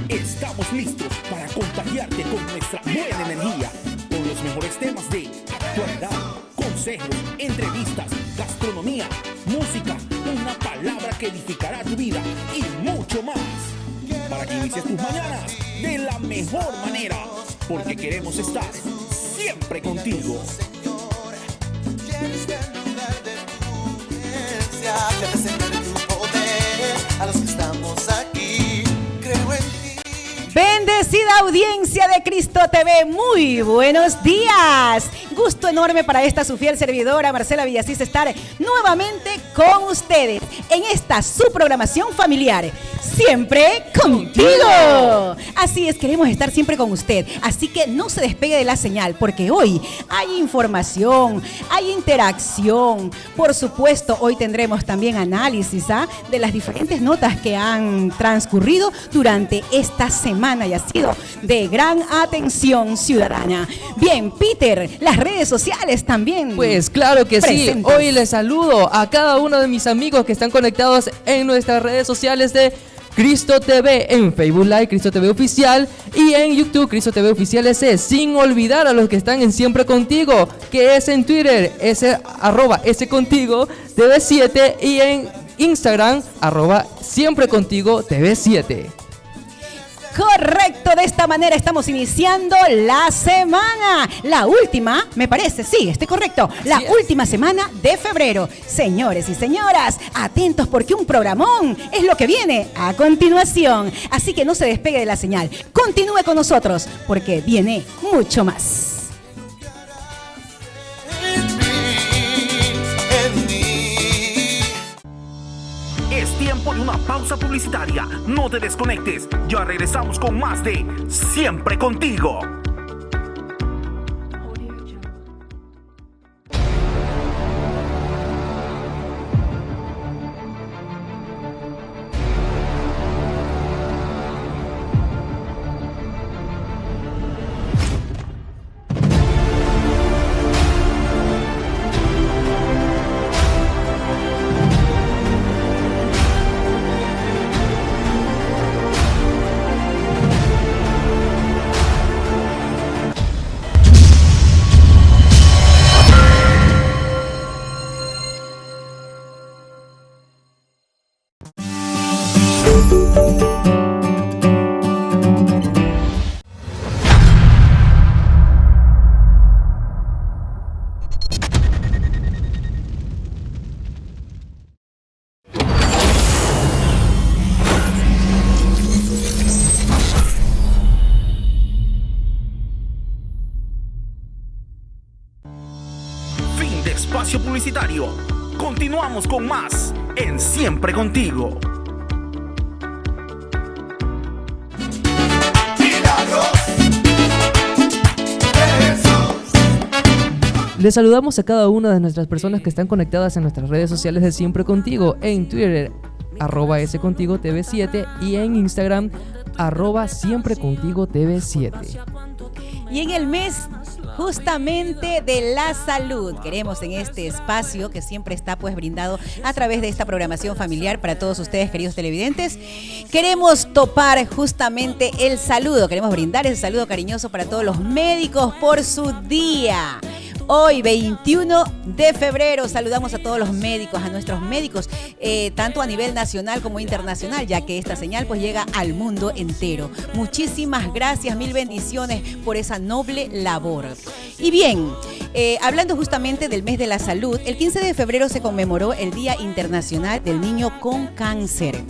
Estamos listos para contagiarte con nuestra buena energía, con los mejores temas de actualidad, consejos, entrevistas, gastronomía, música, una palabra que edificará tu vida y mucho más. Para que inicies tus mañanas de la mejor manera, porque queremos estar siempre contigo. A los que estamos aquí, creo en ti. Bendecida audiencia de Cristo TV, muy buenos días. Gusto enorme para esta su fiel servidora Marcela Villasís estar nuevamente con ustedes en esta su programación familiar, siempre contigo. Así es, queremos estar siempre con usted, así que no se despegue de la señal, porque hoy hay información, hay interacción. Por supuesto, hoy tendremos también análisis de las diferentes notas que han transcurrido durante esta semana y ha sido de gran atención ciudadana. Bien, Peter, las redes sociales también. Pues claro que sí, hoy les saludo a cada uno de mis amigos que están conectados en nuestras redes sociales de Cristo TV, en Facebook Live, Cristo TV Oficial, y en YouTube, Cristo TV Oficial S, sin olvidar a los que están en Siempre Contigo, que es en Twitter, @SContigo TV7, y en Instagram, @Siempre Contigo TV7. Correcto, de esta manera estamos iniciando la semana, la última, me parece, sí, estoy correcto, la última semana de febrero. Señores y señoras, atentos porque un programón es lo que viene a continuación. Así que no se despegue de la señal, continúe con nosotros porque viene mucho más. Es tiempo de una pausa publicitaria. No te desconectes. Ya regresamos con más de Siempre Contigo. Fin de espacio publicitario. Continuamos con más en Siempre Contigo. Les saludamos a cada una de nuestras personas que están conectadas en nuestras redes sociales de Siempre Contigo, en Twitter, @SContigo TV7, y en Instagram, @Siempre Contigo TV7. Y en el mes justamente de la salud, queremos en este espacio que siempre está pues brindado a través de esta programación familiar para todos ustedes, queridos televidentes, queremos topar justamente el saludo, queremos brindar ese saludo cariñoso para todos los médicos por su día. Hoy, 21 de febrero, saludamos a todos los médicos, a nuestros médicos, tanto a nivel nacional como internacional, ya que esta señal pues llega al mundo entero. Muchísimas gracias, mil bendiciones por esa noble labor. Y bien, hablando justamente del mes de la salud, el 15 de febrero se conmemoró el Día Internacional del Niño con Cáncer,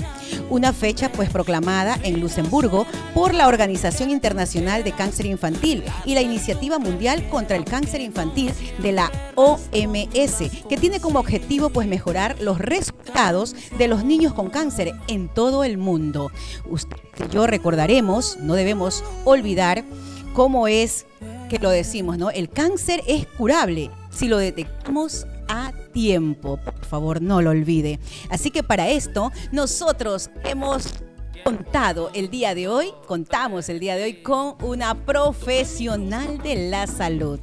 una fecha pues proclamada en Luxemburgo por la Organización Internacional de Cáncer Infantil y la Iniciativa Mundial contra el Cáncer Infantil de la OMS, que tiene como objetivo pues mejorar los resultados de los niños con cáncer en todo el mundo. Usted y yo recordaremos, no debemos olvidar cómo es que lo decimos, ¿no? El cáncer es curable si lo detectamos a tiempo. Por favor, no lo olvide. Así que para esto nosotros hemos Contamos el día de hoy con una profesional de la salud.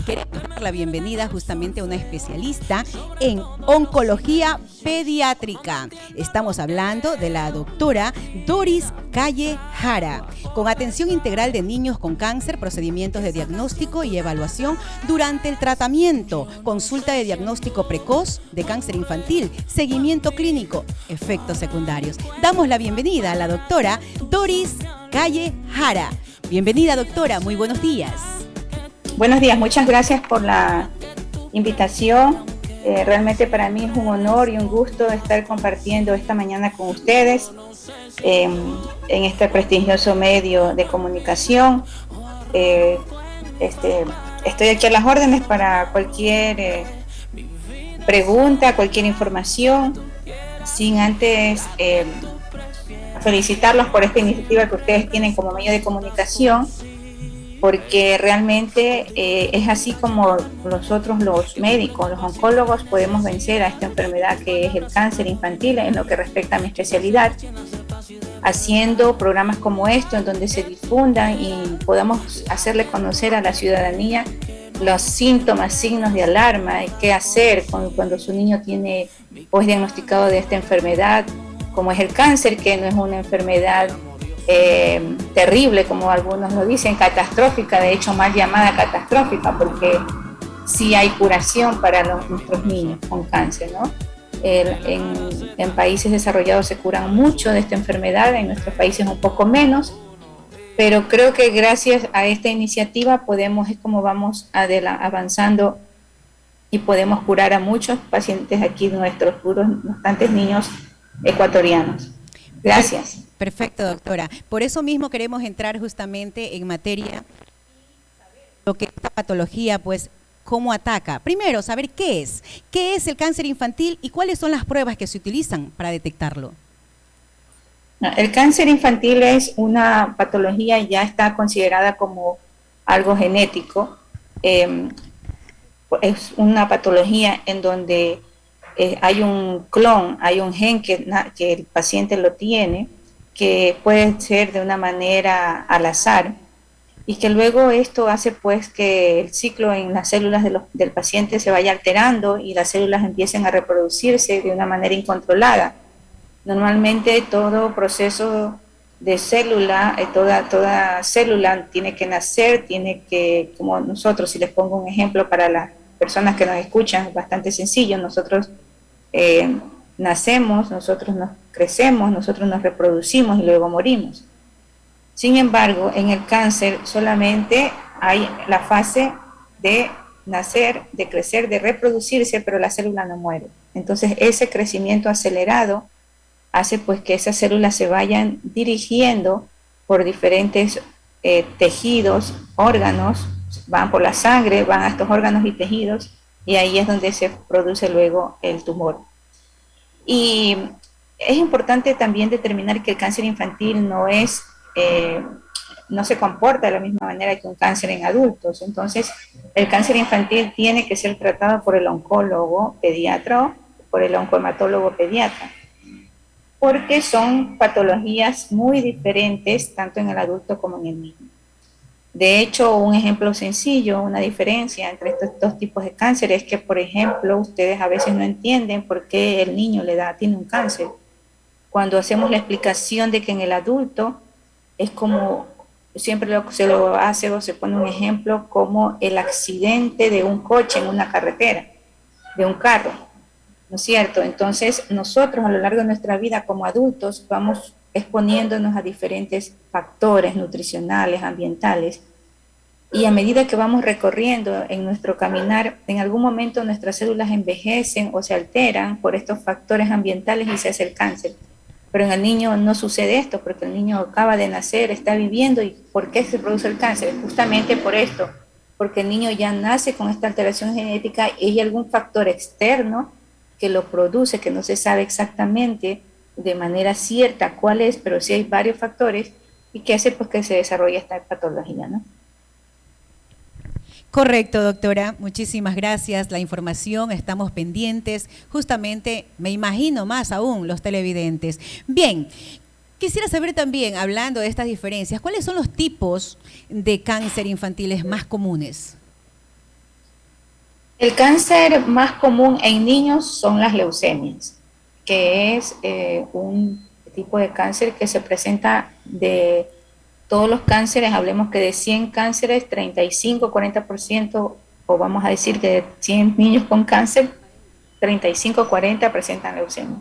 Queremos dar la bienvenida justamente a una especialista en oncología pediátrica. Estamos hablando de la doctora Doris Calle Jara, con atención integral de niños con cáncer, procedimientos de diagnóstico y evaluación durante el tratamiento, consulta de diagnóstico precoz de cáncer infantil, seguimiento clínico, efectos secundarios. Damos la bienvenida a la doctora Doris Calle Jara. Bienvenida, doctora, muy buenos días. Buenos días, muchas gracias por la invitación. Realmente para mí es un honor y un gusto estar compartiendo esta mañana con ustedes en este prestigioso medio de comunicación. Estoy aquí a las órdenes para cualquier pregunta, cualquier información, sin antes felicitarlos por esta iniciativa que ustedes tienen como medio de comunicación, porque realmente es así como nosotros los médicos, los oncólogos, podemos vencer a esta enfermedad que es el cáncer infantil en lo que respecta a mi especialidad, haciendo programas como este en donde se difundan y podamos hacerle conocer a la ciudadanía los síntomas, signos de alarma, y qué hacer cuando su niño tiene pues diagnosticado de esta enfermedad, como es el cáncer, que no es una enfermedad terrible, como algunos lo dicen, catastrófica, de hecho mal llamada catastrófica, porque sí hay curación para nuestros niños con cáncer, ¿no? En países desarrollados se curan mucho de esta enfermedad, en nuestros países un poco menos, pero creo que gracias a esta iniciativa es como vamos avanzando y podemos curar a muchos pacientes aquí, nuestros bastantes niños ecuatorianos. Gracias. Perfecto, doctora. Por eso mismo queremos entrar justamente en materia, lo que esta patología, pues, cómo ataca. Primero, saber qué es el cáncer infantil y cuáles son las pruebas que se utilizan para detectarlo. El cáncer infantil es una patología, ya está considerada como algo genético. Es una patología en donde hay un clon, hay un gen que el paciente lo tiene, que puede ser de una manera al azar, y que luego esto hace pues que el ciclo en las células del paciente se vaya alterando y las células empiecen a reproducirse de una manera incontrolada. Normalmente todo proceso de célula, toda célula tiene que nacer, como nosotros, si les pongo un ejemplo para las personas que nos escuchan, es bastante sencillo. Nosotros nacemos, nosotros nos crecemos, nosotros nos reproducimos y luego morimos. Sin embargo, en el cáncer solamente hay la fase de nacer, de crecer, de reproducirse, pero la célula no muere. Entonces ese crecimiento acelerado hace pues que esas células se vayan dirigiendo por diferentes tejidos, órganos, van por la sangre, van a estos órganos y tejidos, y ahí es donde se produce luego el tumor. Y es importante también determinar que el cáncer infantil no se comporta de la misma manera que un cáncer en adultos. Entonces, el cáncer infantil tiene que ser tratado por el oncólogo pediatra, por el oncohematólogo pediatra, porque son patologías muy diferentes tanto en el adulto como en el niño. De hecho, un ejemplo sencillo, una diferencia entre estos dos tipos de cáncer es que, por ejemplo, ustedes a veces no entienden por qué el niño tiene un cáncer. Cuando hacemos la explicación de que en el adulto es como, siempre se lo hace o se pone un ejemplo como el accidente de un coche en una carretera, de un carro, ¿no es cierto? Entonces, nosotros a lo largo de nuestra vida como adultos vamos exponiéndonos a diferentes factores nutricionales, ambientales, y a medida que vamos recorriendo en nuestro caminar, en algún momento nuestras células envejecen o se alteran por estos factores ambientales y se hace el cáncer. Pero en el niño no sucede esto, porque el niño acaba de nacer, está viviendo. ¿Y por qué se produce el cáncer? Justamente por esto, porque el niño ya nace con esta alteración genética y hay algún factor externo que lo produce, que no se sabe exactamente de manera cierta cuál es, pero sí hay varios factores y que hace pues que se desarrolle esta patología, ¿no? Correcto, doctora. Muchísimas gracias. La información, estamos pendientes. Justamente, me imagino más aún los televidentes. Bien, Quisiera saber también, hablando de estas diferencias, ¿cuáles son los tipos de cáncer infantiles más comunes? El cáncer más común en niños son las leucemias, que es un tipo de cáncer que se presenta de todos los cánceres, hablemos que de 100 cánceres, 35, 40%, o vamos a decir que de 100 niños con cáncer, 35, 40 presentan leucemia.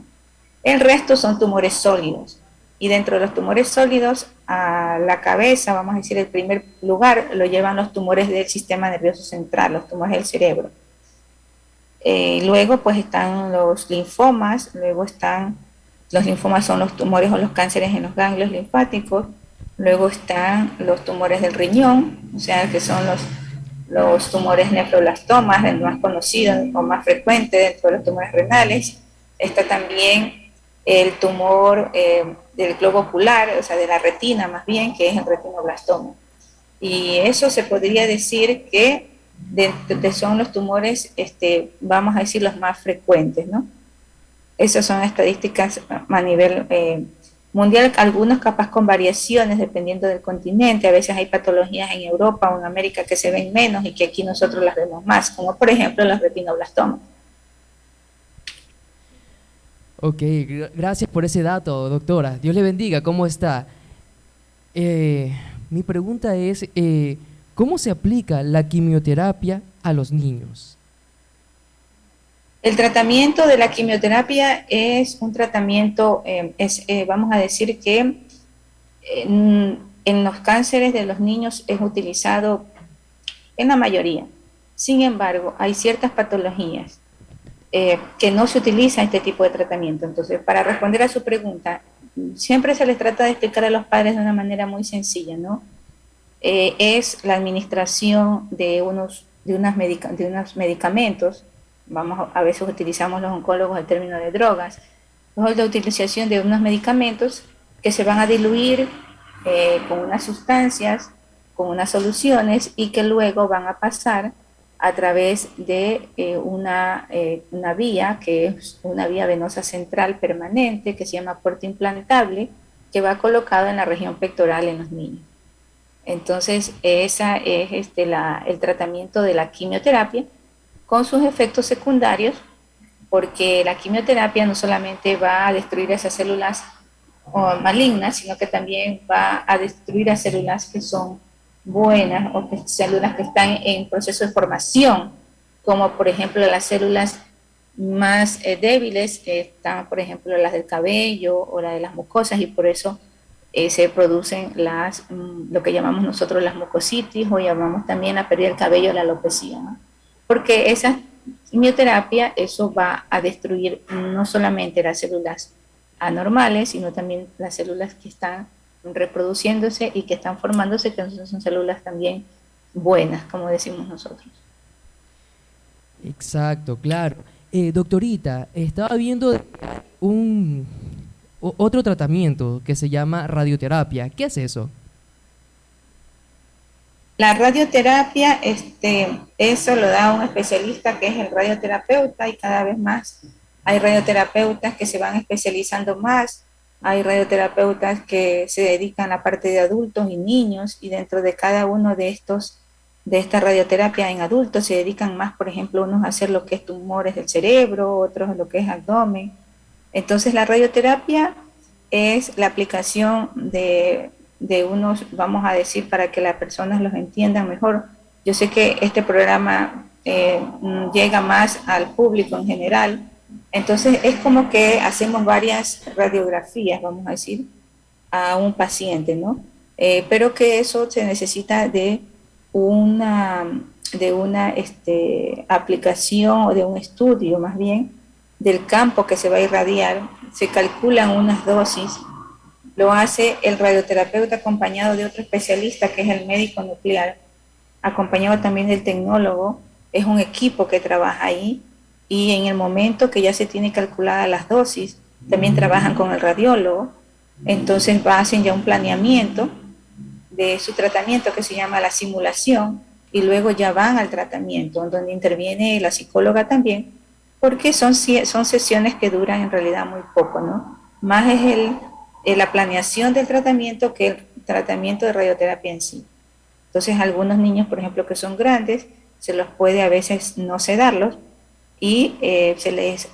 El resto son tumores sólidos. Y dentro de los tumores sólidos, a la cabeza, vamos a decir, el primer lugar lo llevan los tumores del sistema nervioso central, los tumores del cerebro. Luego pues están los linfomas, los linfomas son los tumores o los cánceres en los ganglios linfáticos, luego están los tumores del riñón, o sea que son los tumores nefroblastomas, el más conocido o más frecuente dentro de los tumores renales. Está también el tumor del globo ocular, o sea de la retina más bien, que es el retinoblastoma. Y eso se podría decir que son los tumores, vamos a decir, los más frecuentes, ¿no? Esas son estadísticas a nivel mundial, algunos capaz con variaciones dependiendo del continente. A veces hay patologías en Europa o en América que se ven menos y que aquí nosotros las vemos más, como por ejemplo los retinoblastomas. Ok, gracias por ese dato, doctora. Dios le bendiga, ¿cómo está? Mi pregunta es, ¿cómo se aplica la quimioterapia a los niños? El tratamiento de la quimioterapia es un tratamiento, vamos a decir que en los cánceres de los niños es utilizado en la mayoría. Sin embargo, hay ciertas patologías que no se utiliza este tipo de tratamiento. Entonces, para responder a su pregunta, siempre se les trata de explicar a los padres de una manera muy sencilla, ¿no? Es la administración de unos medicamentos. A veces utilizamos los oncólogos el término de drogas, es la utilización de unos medicamentos que se van a diluir con unas sustancias, con unas soluciones y que luego van a pasar a través de una vía, que es una vía venosa central permanente, que se llama puerto implantable, que va colocado en la región pectoral en los niños. Entonces, ese es el tratamiento de la quimioterapia, con sus efectos secundarios, porque la quimioterapia no solamente va a destruir esas células malignas, sino que también va a destruir a células que son buenas o células que están en proceso de formación, como por ejemplo las células más débiles, que están por ejemplo las del cabello o las de las mucosas, y por eso se producen lo que llamamos nosotros las mucositis, o llamamos también la pérdida del cabello, la alopecia, ¿no? Porque esa quimioterapia, eso va a destruir no solamente las células anormales, sino también las células que están reproduciéndose y que están formándose, que son células también buenas, como decimos nosotros. Exacto, claro. Doctorita, estaba viendo otro tratamiento que se llama radioterapia. ¿Qué es eso? La radioterapia, eso lo da un especialista que es el radioterapeuta, y cada vez más hay radioterapeutas que se van especializando más. Hay radioterapeutas que se dedican a la parte de adultos y niños, y dentro de cada uno de esta radioterapia en adultos se dedican más, por ejemplo, unos a hacer lo que es tumores del cerebro, otros a lo que es abdomen. Entonces la radioterapia es la aplicación de unos, vamos a decir, para que las personas los entiendan mejor. Yo sé que este programa llega más al público en general, entonces es como que hacemos varias radiografías, vamos a decir, a un paciente, ¿no? Pero que eso se necesita de una aplicación o de un estudio más bien del campo que se va a irradiar. Se calculan unas dosis, lo hace el radioterapeuta acompañado de otro especialista que es el médico nuclear, acompañado también del tecnólogo. Es un equipo que trabaja ahí, y en el momento que ya se tiene calculada las dosis, también trabajan con el radiólogo. Entonces hacen ya un planeamiento de su tratamiento que se llama la simulación, y luego ya van al tratamiento, donde interviene la psicóloga también, porque son sesiones que duran en realidad muy poco, ¿no? Más es la planeación del tratamiento que el tratamiento de radioterapia en sí. Entonces, algunos niños, por ejemplo, que son grandes, se los puede a veces no sedarlos y se les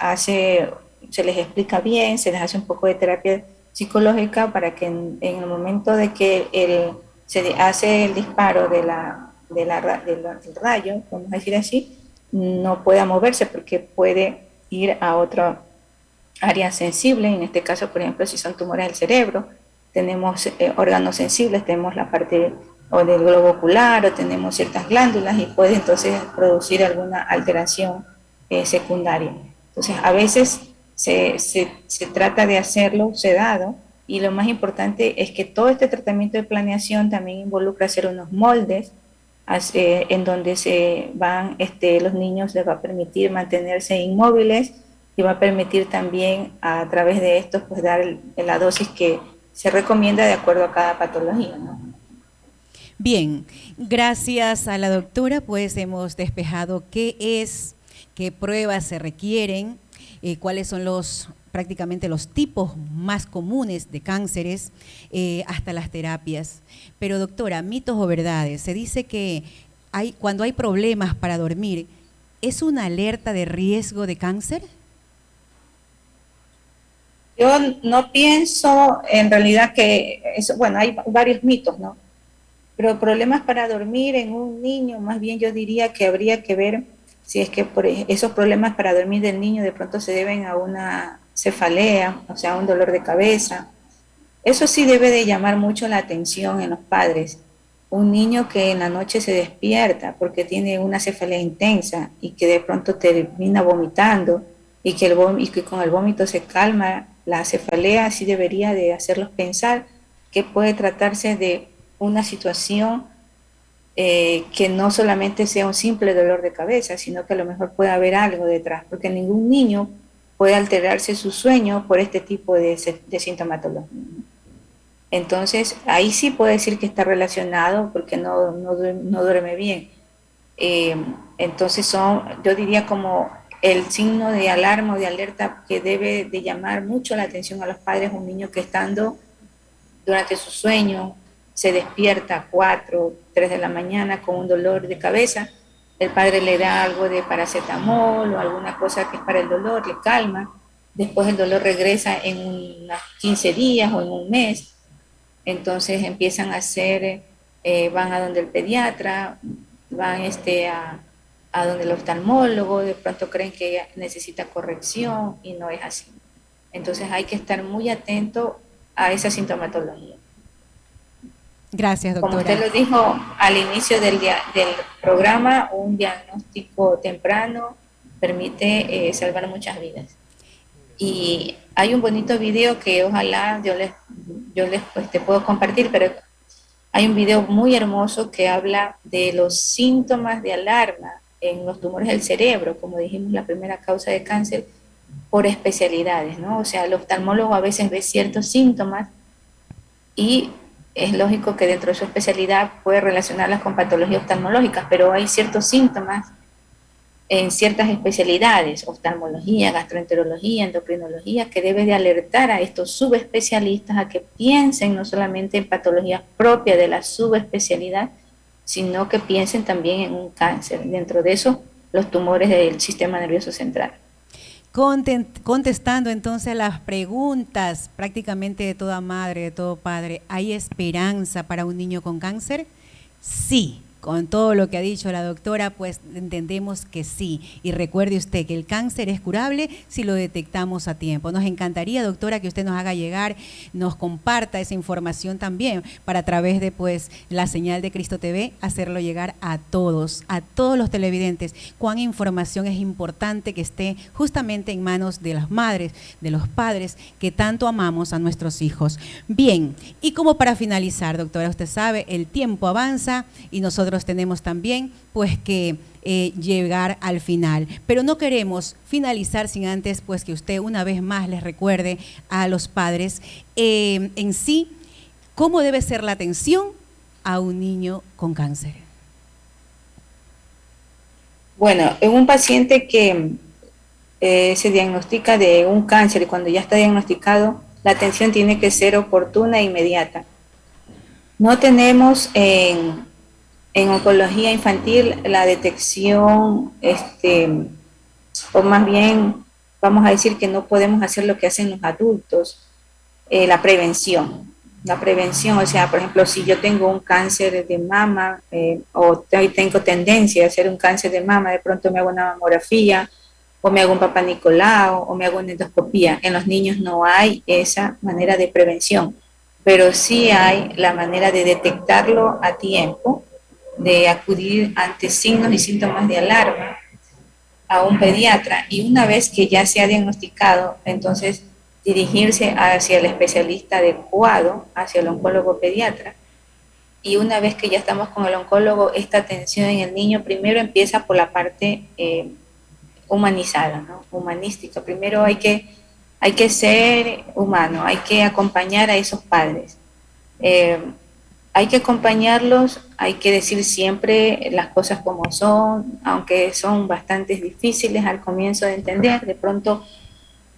explica bien, se les hace un poco de terapia psicológica para que en el momento de que se hace el disparo del rayo, vamos a decir así, no pueda moverse porque puede ir a otra área sensible. En este caso, por ejemplo, si son tumores del cerebro, tenemos órganos sensibles, tenemos la parte o del globo ocular o tenemos ciertas glándulas y puede entonces producir alguna alteración secundaria. Entonces, a veces se trata de hacerlo sedado y lo más importante es que todo este tratamiento de planeación también involucra hacer unos moldes en donde los niños les va a permitir mantenerse inmóviles y va a permitir también a través de esto pues dar la dosis que se recomienda de acuerdo a cada patología, ¿no? Bien, gracias a la doctora, pues hemos despejado qué pruebas se requieren, cuáles son prácticamente los tipos más comunes de cánceres, hasta las terapias. Pero doctora, mitos o verdades, se dice que cuando hay problemas para dormir, ¿es una alerta de riesgo de cáncer? Yo no pienso en realidad que eso, bueno, hay varios mitos, ¿no? Pero problemas para dormir en un niño, más bien yo diría que habría que ver si es que esos problemas para dormir del niño de pronto se deben a una cefalea, o sea, un dolor de cabeza. Eso sí debe de llamar mucho la atención en los padres. Un niño que en la noche se despierta porque tiene una cefalea intensa y que de pronto termina vomitando y que con el vómito se calma la cefalea, sí debería de hacerlos pensar que puede tratarse de una situación que no solamente sea un simple dolor de cabeza, sino que a lo mejor puede haber algo detrás, porque ningún niño puede alterarse su sueño por este tipo de sintomatología. Entonces, ahí sí puede decir que está relacionado porque no duerme bien. Entonces yo diría como el signo de alarma o de alerta que debe de llamar mucho la atención a los padres, un niño que estando durante su sueño se despierta a 4, 3 de la mañana con un dolor de cabeza, el padre le da algo de paracetamol o alguna cosa que es para el dolor, le calma, después el dolor regresa en unos 15 días o en un mes, entonces empiezan a hacer, van a donde el pediatra, van a donde el oftalmólogo, de pronto creen que necesita corrección y no es así. Entonces hay que estar muy atento a esa sintomatología. Gracias, doctora. Como usted lo dijo al inicio del programa, un diagnóstico temprano permite salvar muchas vidas. Y hay un bonito video que ojalá yo les te puedo compartir, pero hay un video muy hermoso que habla de los síntomas de alarma en los tumores del cerebro, como dijimos, la primera causa de cáncer, por especialidades, ¿no? O sea, el oftalmólogo a veces ve ciertos síntomas y es lógico que dentro de su especialidad puede relacionarlas con patologías oftalmológicas, pero hay ciertos síntomas en ciertas especialidades, oftalmología, gastroenterología, endocrinología, que debe de alertar a estos subespecialistas a que piensen no solamente en patologías propias de la subespecialidad, sino que piensen también en un cáncer. Dentro de eso, los tumores del sistema nervioso central. Contestando entonces a las preguntas prácticamente de toda madre, de todo padre, ¿hay esperanza para un niño con cáncer? Sí. Con todo lo que ha dicho la doctora, pues entendemos que sí. Y recuerde usted que el cáncer es curable si lo detectamos a tiempo. Nos encantaría, doctora, que usted nos haga llegar, nos comparta esa información también para a través de pues la señal de Cristo TV hacerlo llegar a todos los televidentes. Cuán información es importante que esté justamente en manos de las madres, de los padres que tanto amamos a nuestros hijos. Bien, y como para finalizar, doctora, usted sabe, el tiempo avanza y nosotros tenemos también pues que llegar al final, pero no queremos finalizar sin antes pues que usted una vez más les recuerde a los padres en sí cómo debe ser la atención a un niño con cáncer. Bueno, en un paciente que se diagnostica de un cáncer y cuando ya está diagnosticado, la atención tiene que ser oportuna e inmediata. No tenemos en oncología infantil la detección, o más bien vamos a decir que no podemos hacer lo que hacen los adultos, la prevención. La prevención, o sea, por ejemplo, si yo tengo un cáncer de mama o tengo tendencia a hacer un cáncer de mama, de pronto me hago una mamografía o me hago un papá Nicolau o me hago una endoscopía. En los niños no hay esa manera de prevención, pero sí hay la manera de detectarlo a tiempo, de acudir ante signos y síntomas de alarma a un pediatra, y una vez que ya se ha diagnosticado, entonces dirigirse hacia el especialista adecuado, hacia el oncólogo pediatra. Y una vez que ya estamos con el oncólogo, esta atención en el niño primero empieza por la parte humanizada, ¿no? Humanística. Primero hay que ser humano, hay que acompañar a esos padres. Hay que acompañarlos, hay que decir siempre las cosas como son, aunque son bastante difíciles al comienzo de entender. De pronto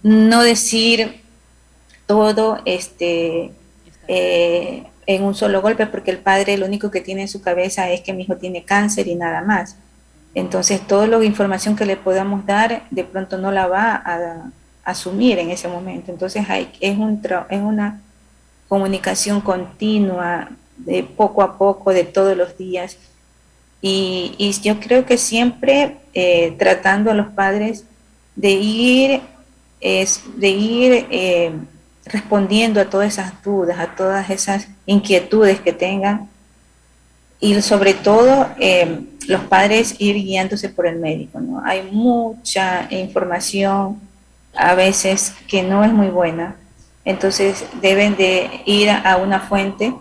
no decir todo en un solo golpe, porque el padre lo único que tiene en su cabeza es que mi hijo tiene cáncer y nada más. Entonces, toda la información que le podamos dar, de pronto no la va a asumir en ese momento. Entonces, es una comunicación continua, de poco a poco, de todos los días. Y yo creo que siempre tratando a los padres de ir respondiendo a todas esas dudas, a todas esas inquietudes que tengan, y sobre todo los padres ir guiándose por el médico, ¿no? Hay mucha información a veces que no es muy buena, entonces deben de ir a una fuente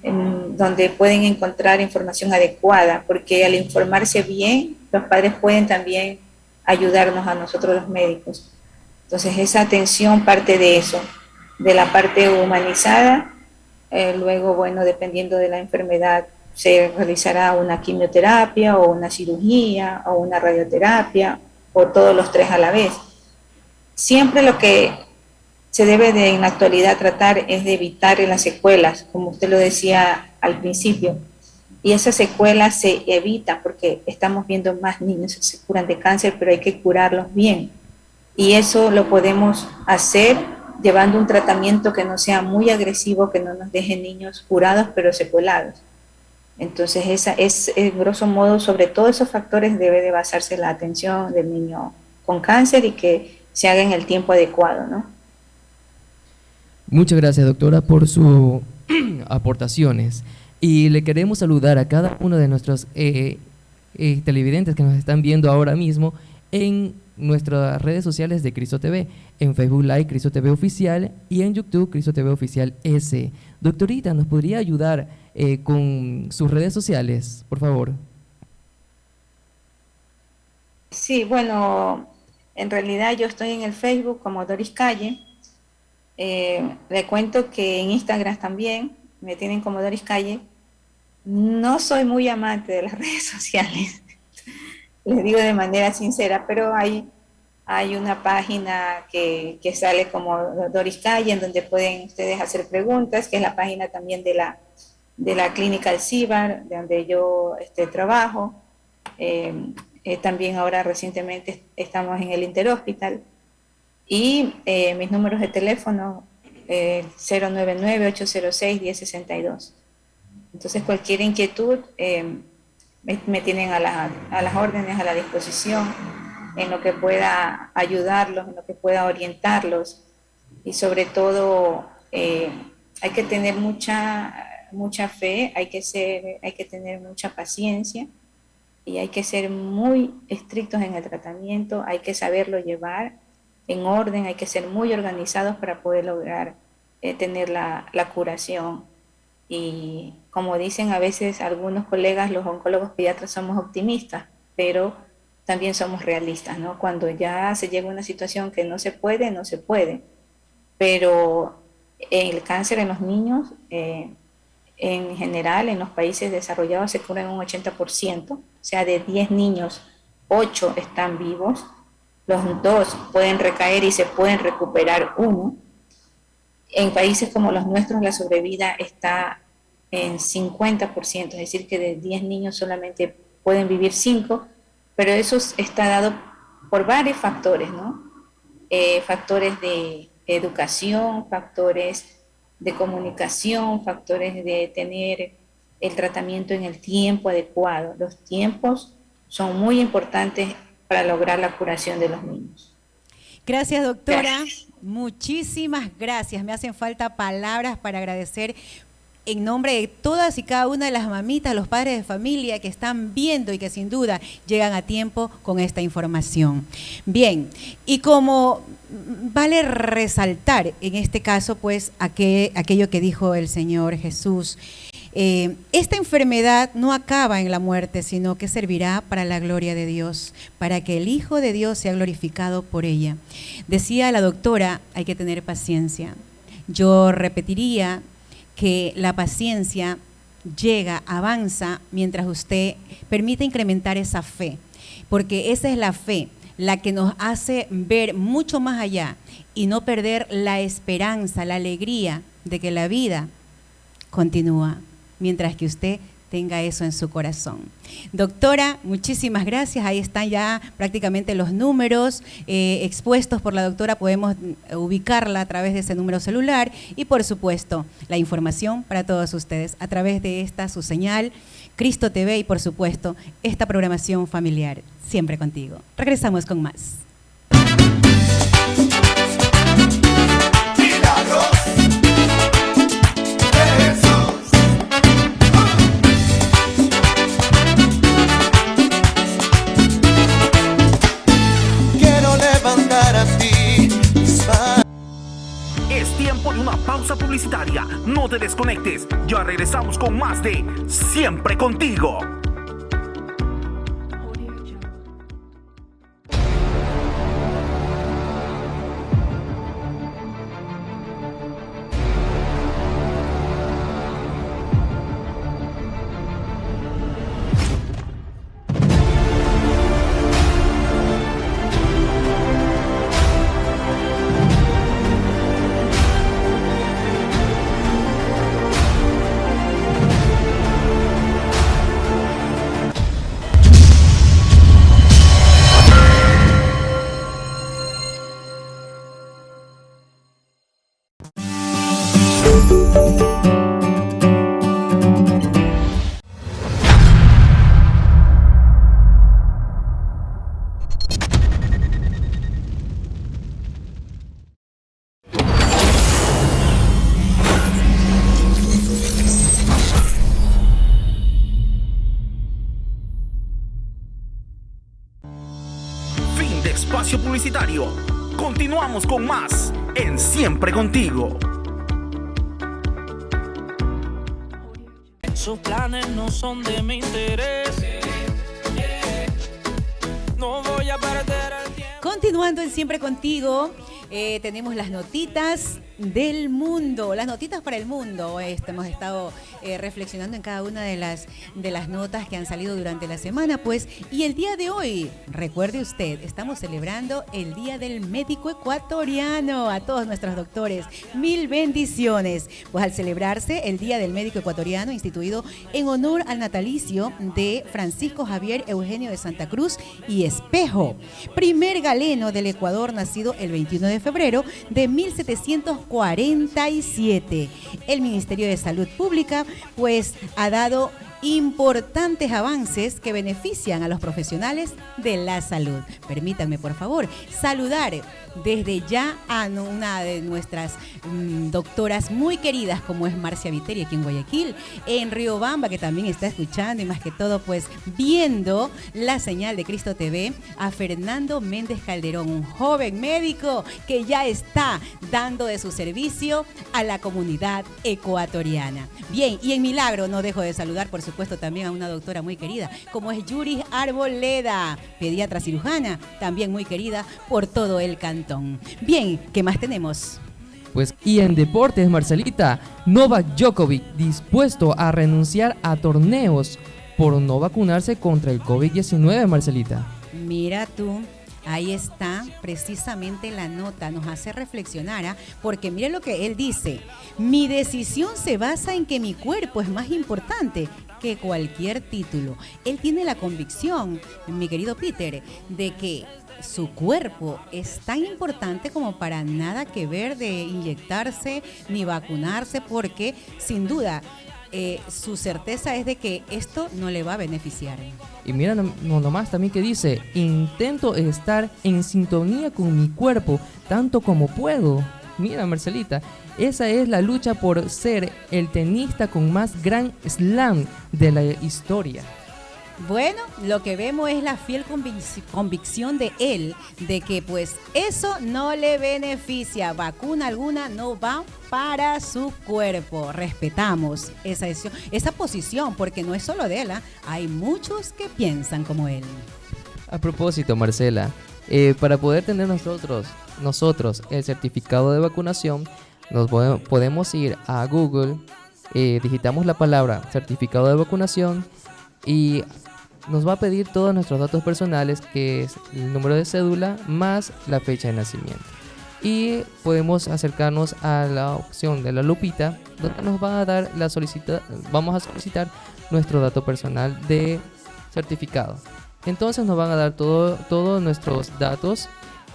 donde pueden encontrar información adecuada, porque al informarse bien, los padres pueden también ayudarnos a nosotros los médicos. Entonces esa atención parte de eso, de la parte humanizada. Luego, bueno, dependiendo de la enfermedad, se realizará una quimioterapia o una cirugía o una radioterapia o todos los tres a la vez. Siempre lo que se debe de en la actualidad tratar es de evitar las secuelas, como usted lo decía al principio. Y esas secuelas se evitan porque estamos viendo más niños que se curan de cáncer, pero hay que curarlos bien. Y eso lo podemos hacer llevando un tratamiento que no sea muy agresivo, que no nos deje niños curados pero secuelados. Entonces, esa es, en grosso modo, sobre todos esos factores debe de basarse la atención del niño con cáncer, y que se haga en el tiempo adecuado, ¿no? Muchas gracias, doctora, por sus aportaciones. Y le queremos saludar a cada uno de nuestros televidentes que nos están viendo ahora mismo en nuestras redes sociales de Cristo TV, en Facebook Live Cristo TV Oficial y en YouTube Cristo TV Oficial S. Doctorita, ¿nos podría ayudar con sus redes sociales, por favor? Sí, bueno, en realidad yo estoy en el Facebook como Doris Calle. Le cuento que en Instagram también me tienen como Doris Calle. No soy muy amante de las redes sociales, les digo de manera sincera, pero hay una página que sale como Doris Calle, en donde pueden ustedes hacer preguntas, que es la página también de la clínica Alcibar, de donde yo trabajo. También ahora recientemente estamos en el Interhospital. Y mis números de teléfono, 099-806-1062. Entonces, cualquier inquietud me tienen a las órdenes, a la disposición, en lo que pueda ayudarlos, en lo que pueda orientarlos. Y sobre todo, hay que tener mucha fe, hay que tener mucha paciencia, y hay que ser muy estrictos en el tratamiento, hay que saberlo llevar en orden, hay que ser muy organizados para poder lograr tener la curación. Y como dicen a veces algunos colegas, los oncólogos pediatras somos optimistas, pero también somos realistas, ¿no? Cuando ya se llega a una situación que no se puede, no se puede. Pero el cáncer en los niños, en general, en los países desarrollados se cura en un 80%, o sea, de 10 niños, 8 están vivos, los 2 pueden recaer y se pueden recuperar 1. En países como los nuestros la sobrevida está en 50%, es decir, que de 10 niños solamente pueden vivir 5, pero eso está dado por varios factores, ¿no? Factores de educación, factores de comunicación, factores de tener el tratamiento en el tiempo adecuado. Los tiempos son muy importantes para lograr la curación de los niños. Gracias, doctora. Gracias. Muchísimas gracias. Me hacen falta palabras para agradecer en nombre de todas y cada una de las mamitas, los padres de familia que están viendo y que sin duda llegan a tiempo con esta información. Bien, y como vale resaltar en este caso, pues, aquello que dijo el Señor Jesús, esta enfermedad no acaba en la muerte, sino que servirá para la gloria de Dios, para que el Hijo de Dios sea glorificado por ella. Decía la doctora, hay que tener paciencia. Yo repetiría que la paciencia llega, avanza, mientras usted permite incrementar esa fe, porque esa es la fe la que nos hace ver mucho más allá y no perder la esperanza, la alegría de que la vida continúa, mientras que usted tenga eso en su corazón. Doctora, muchísimas gracias. Ahí están ya prácticamente los números expuestos por la doctora. Podemos ubicarla a través de ese número celular y, por supuesto, la información para todos ustedes a través de esta su señal, Cristo TV, y, por supuesto, esta programación familiar. Siempre contigo. Regresamos con más. Es tiempo de una pausa publicitaria. No te desconectes. Ya regresamos con más de Siempre Contigo. Fin de espacio publicitario. Continuamos con más en Siempre Contigo. Sus planes no son de mi interés. No voy a perder el tiempo. Continuando en Siempre Contigo, tenemos las notitas del mundo, las notitas para el mundo. Hemos estado reflexionando en cada una de las notas que han salido durante la semana, pues, y el día de hoy, recuerde usted, estamos celebrando el Día del Médico Ecuatoriano. A todos nuestros doctores, mil bendiciones. Pues al celebrarse el Día del Médico Ecuatoriano, instituido en honor al natalicio de Francisco Javier Eugenio de Santa Cruz y Espejo, primer galeno del Ecuador, nacido el 21 de febrero de 1747. El Ministerio de Salud Pública, pues, ha dado importantes avances que benefician a los profesionales de la salud. Permítanme, por favor, saludar desde ya a una de nuestras doctoras muy queridas, como es Marcia Viteri, aquí en Guayaquil, en Riobamba, que también está escuchando y más que todo, pues, viendo la señal de Cristo TV, a Fernando Méndez Calderón, un joven médico que ya está dando de su servicio a la comunidad ecuatoriana. Bien, y en Milagro no dejo de saludar, por supuesto, también a una doctora muy querida, como es Yuris Arboleda, pediatra cirujana, también muy querida por todo el cantón. Bien, ¿qué más tenemos? Pues, y en deportes, Marcelita, Novak Djokovic dispuesto a renunciar a torneos por no vacunarse contra el COVID-19, Marcelita. Mira tú, Ahí está precisamente la nota, nos hace reflexionar, ¿ah? Porque mire lo que él dice: mi decisión se basa en que mi cuerpo es más importante que cualquier título. Él tiene la convicción, mi querido Peter, de que su cuerpo es tan importante como para nada que ver de inyectarse ni vacunarse, porque sin duda su certeza es de que esto no le va a beneficiar. Y mira nomás también que dice: intento estar en sintonía con mi cuerpo tanto como puedo. Mira, Marcelita, esa es la lucha por ser el tenista con más Grand Slam de la historia. Bueno, lo que vemos es la fiel convicción de él de que pues eso no le beneficia, vacuna alguna no va para su cuerpo. Respetamos esa posición, porque no es solo de él, ¿eh? Hay muchos que piensan como él. A propósito, Marcela, para poder tener nosotros el certificado de vacunación, podemos ir a Google, digitamos la palabra certificado de vacunación y nos va a pedir todos nuestros datos personales, que es el número de cédula más la fecha de nacimiento. Y podemos acercarnos a la opción de la lupita, donde nos va a dar vamos a solicitar nuestro dato personal de certificado. Entonces nos van a dar todos nuestros datos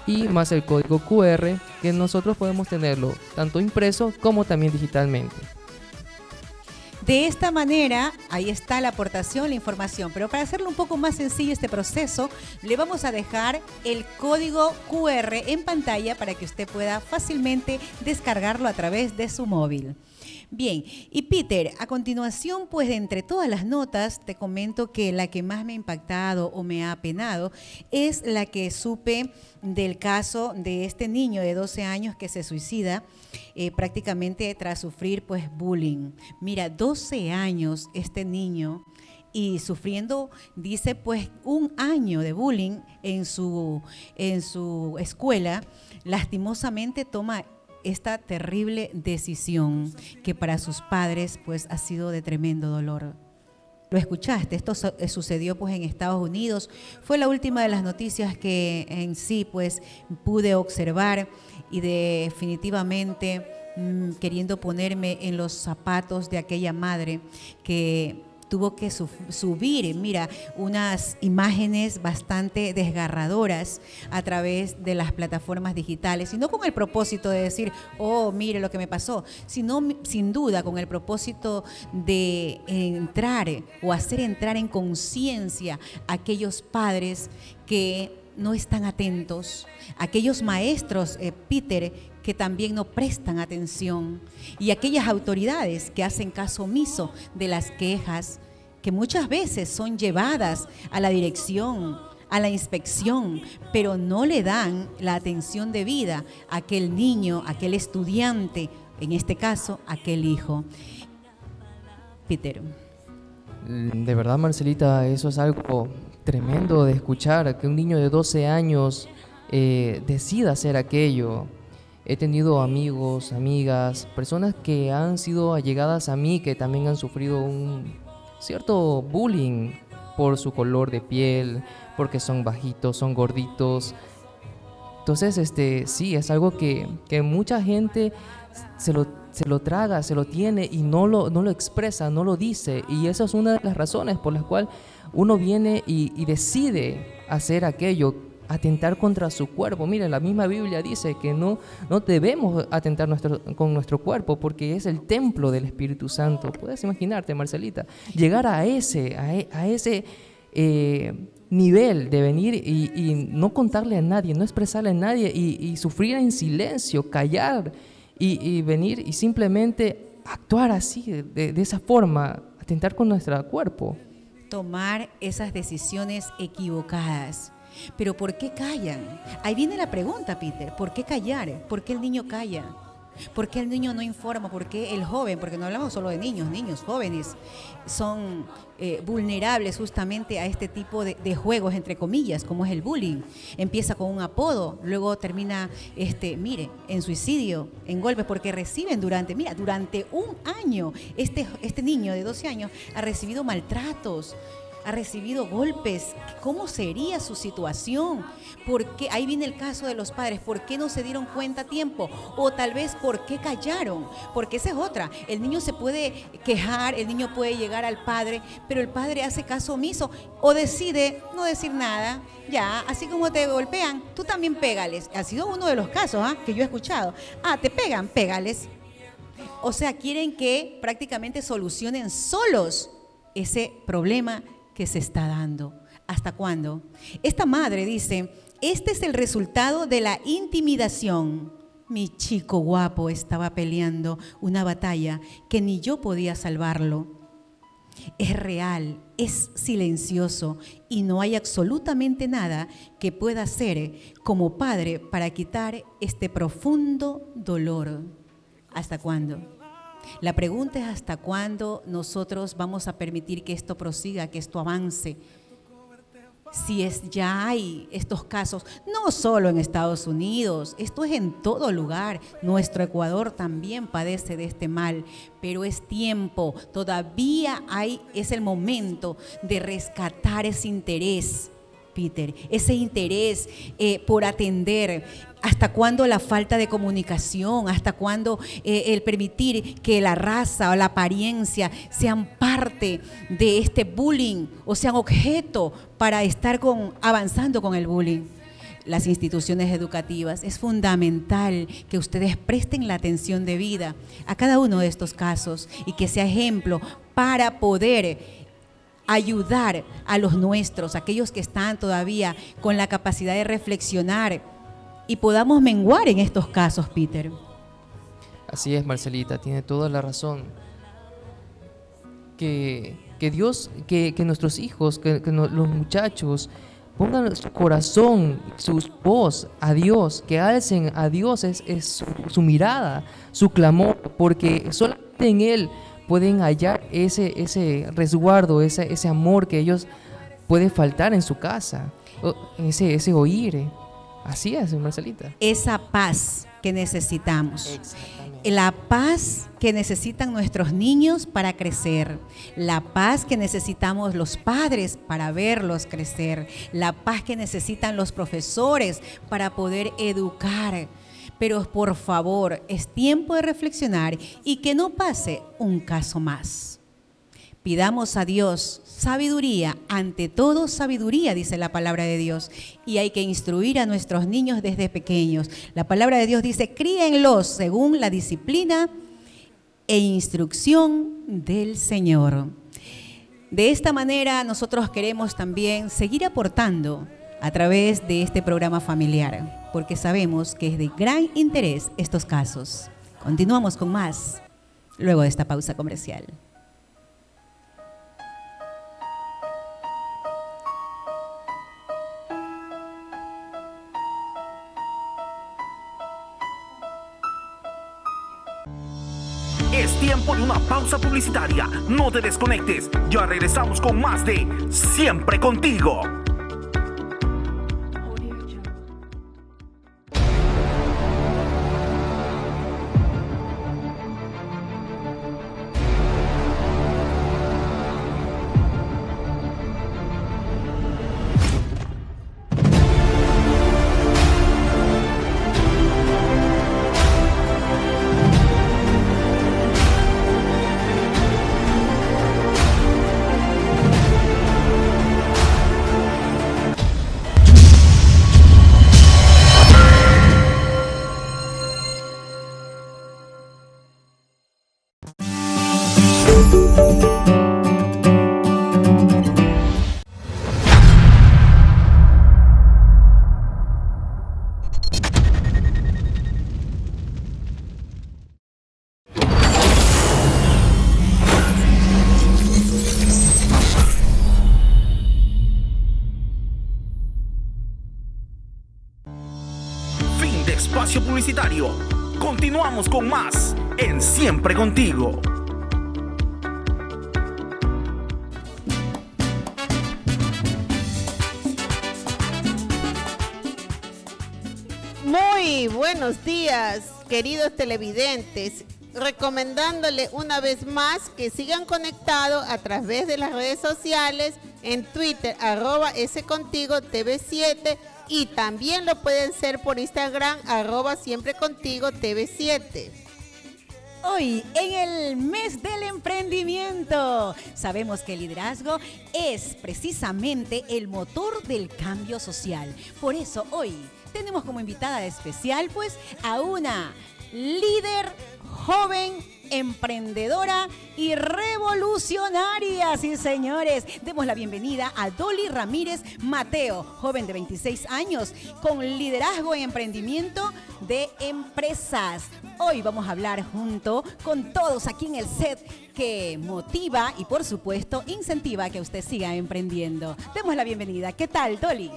y más el código QR, que nosotros podemos tenerlo tanto impreso como también digitalmente. De esta manera, ahí está la aportación, la información. Pero para hacerlo un poco más sencillo este proceso, le vamos a dejar el código QR en pantalla para que usted pueda fácilmente descargarlo a través de su móvil. Bien, y Peter, a continuación, pues de entre todas las notas, te comento que la que más me ha impactado o me ha apenado es la que supe del caso de este niño de 12 años que se suicida prácticamente tras sufrir pues bullying. Mira, 12 años este niño y sufriendo, dice, pues 1 año de bullying en su escuela. Lastimosamente toma esta terrible decisión que para sus padres pues ha sido de tremendo dolor. Lo escuchaste, esto sucedió pues en Estados Unidos, fue la última de las noticias que en sí pues pude observar, y definitivamente queriendo ponerme en los zapatos de aquella madre que tuvo que subir, mira, unas imágenes bastante desgarradoras a través de las plataformas digitales, y no con el propósito de decir, oh, mire lo que me pasó, sino sin duda con el propósito de entrar o hacer entrar en conciencia a aquellos padres que no están atentos, aquellos maestros, Peter, que también no prestan atención, y aquellas autoridades que hacen caso omiso de las quejas que muchas veces son llevadas a la dirección, a la inspección, pero no le dan la atención debida a aquel niño, a aquel estudiante, en este caso, aquel hijo. Peter. De verdad, Marcelita, eso es algo tremendo de escuchar, que un niño de 12 años decida hacer aquello. He tenido amigos, amigas, personas que han sido allegadas a mí, que también han sufrido un cierto bullying por su color de piel, porque son bajitos, son gorditos. Entonces, sí, es algo que mucha gente se lo traga, se lo tiene y no lo expresa, no lo dice. Y esa es una de las razones por las cuales uno viene y decide hacer aquello, atentar contra su cuerpo. Mire, la misma Biblia dice que no debemos atentar con nuestro cuerpo, porque es el templo del Espíritu Santo. Puedes imaginarte, Marcelita, llegar a ese nivel de venir y no contarle a nadie, no expresarle a nadie y sufrir en silencio, callar y venir y simplemente actuar así, de esa forma, atentar con nuestro cuerpo. Tomar esas decisiones equivocadas. Pero ¿por qué callan? Ahí viene la pregunta, Peter. ¿Por qué callar? ¿Por qué el niño calla? ¿Por qué el niño no informa? ¿Por qué el joven? Porque no hablamos solo de niños jóvenes son vulnerables justamente a este tipo de juegos, entre comillas, como es el bullying. Empieza con un apodo, luego termina, en suicidio, en golpes, porque reciben durante 1 año, este niño de 12 años ha recibido maltratos, ha recibido golpes. ¿Cómo sería su situación? ¿Por qué? Ahí viene el caso de los padres. ¿Por qué no se dieron cuenta a tiempo? O tal vez, ¿por qué callaron? Porque esa es otra. El niño se puede quejar, el niño puede llegar al padre, pero el padre hace caso omiso o decide no decir nada. Ya, así como te golpean, tú también pégales. Ha sido uno de los casos que yo he escuchado. Te pegan, pégales. O sea, quieren que prácticamente solucionen solos ese problema que se está dando. ¿Hasta cuándo? Esta madre dice, este es el resultado de la intimidación. Mi chico guapo estaba peleando una batalla que ni yo podía salvarlo. Es real, es silencioso y no hay absolutamente nada que pueda hacer como padre para quitar este profundo dolor. ¿Hasta cuándo? La pregunta es hasta cuándo nosotros vamos a permitir que esto prosiga, que esto avance. Si ya hay estos casos, no solo en Estados Unidos, esto es en todo lugar. Nuestro Ecuador también padece de este mal, pero es tiempo, todavía es el momento de rescatar ese interés, Peter, ese interés por atender. ¿Hasta cuándo la falta de comunicación? ¿Hasta cuándo el permitir que la raza o la apariencia sean parte de este bullying o sean objeto para estar avanzando con el bullying? Las instituciones educativas, es fundamental que ustedes presten la atención debida a cada uno de estos casos y que sea ejemplo para poder ayudar a los nuestros, aquellos que están todavía con la capacidad de reflexionar y podamos menguar en estos casos, Peter. Así es, Marcelita, tiene toda la razón. Que Dios, que nuestros hijos, que los muchachos pongan su corazón, su voz a Dios, que alcen a Dios es su mirada, su clamor, porque solamente en Él pueden hallar ese resguardo, ese amor que ellos puede faltar en su casa, ese oír. Así es, Marcelita. Esa paz que necesitamos. La paz que necesitan nuestros niños para crecer. La paz que necesitamos los padres para verlos crecer. La paz que necesitan los profesores para poder educar. Pero por favor, es tiempo de reflexionar y que no pase un caso más. Pidamos a Dios sabiduría, ante todo sabiduría, dice la palabra de Dios, y hay que instruir a nuestros niños desde pequeños. La palabra de Dios dice, críenlos según la disciplina e instrucción del Señor. De esta manera nosotros queremos también seguir aportando a través de este programa familiar, porque sabemos que es de gran interés estos casos. Continuamos con más, luego de esta pausa comercial. Es tiempo de una pausa publicitaria. No te desconectes. Ya regresamos con más de Siempre Contigo. Fin de espacio publicitario. Continuamos con más en Siempre Contigo. Muy buenos días, queridos televidentes. recomendándole una vez más que sigan conectados a través de las redes sociales, en Twitter, @SContigoTV7, y también lo pueden hacer por Instagram, @SiempreContigoTV7. Hoy, en el mes del emprendimiento, sabemos que el liderazgo es precisamente el motor del cambio social. Por eso hoy tenemos como invitada especial pues a una líder joven, emprendedora y revolucionaria. Sí, señores, demos la bienvenida a Dolly Ramírez Mateo, joven de 26 años, con liderazgo en emprendimiento de empresas. Hoy vamos a hablar junto con todos aquí en el set que motiva y por supuesto incentiva a que usted siga emprendiendo. Demos la bienvenida. ¿Qué tal, Dolly?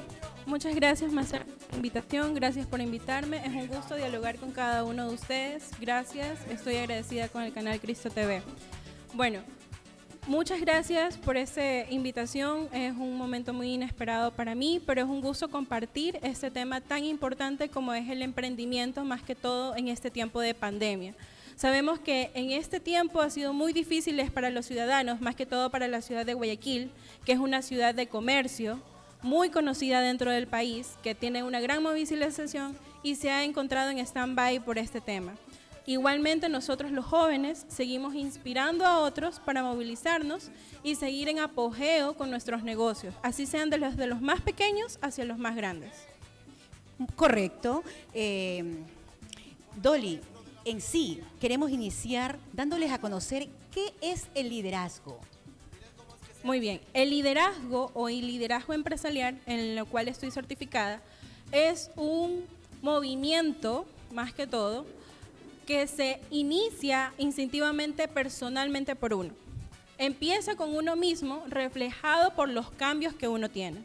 Muchas gracias, Macer, por la invitación. Gracias por invitarme. Es un gusto dialogar con cada uno de ustedes. Gracias. Estoy agradecida con el canal Cristo TV. Bueno, muchas gracias por esta invitación. Es un momento muy inesperado para mí, pero es un gusto compartir este tema tan importante como es el emprendimiento, más que todo en este tiempo de pandemia. Sabemos que en este tiempo ha sido muy difícil para los ciudadanos, más que todo para la ciudad de Guayaquil, que es una ciudad de comercio, muy conocida dentro del país, que tiene una gran movilización y se ha encontrado en stand-by por este tema. Igualmente nosotros los jóvenes seguimos inspirando a otros para movilizarnos y seguir en apogeo con nuestros negocios, así sean de los más pequeños hacia los más grandes. Correcto. Dolly, en sí queremos iniciar dándoles a conocer qué es el liderazgo. Muy bien, el liderazgo o el liderazgo empresarial, en lo cual estoy certificada, es un movimiento, más que todo, que se inicia instintivamente, personalmente por uno. Empieza con uno mismo, reflejado por los cambios que uno tiene.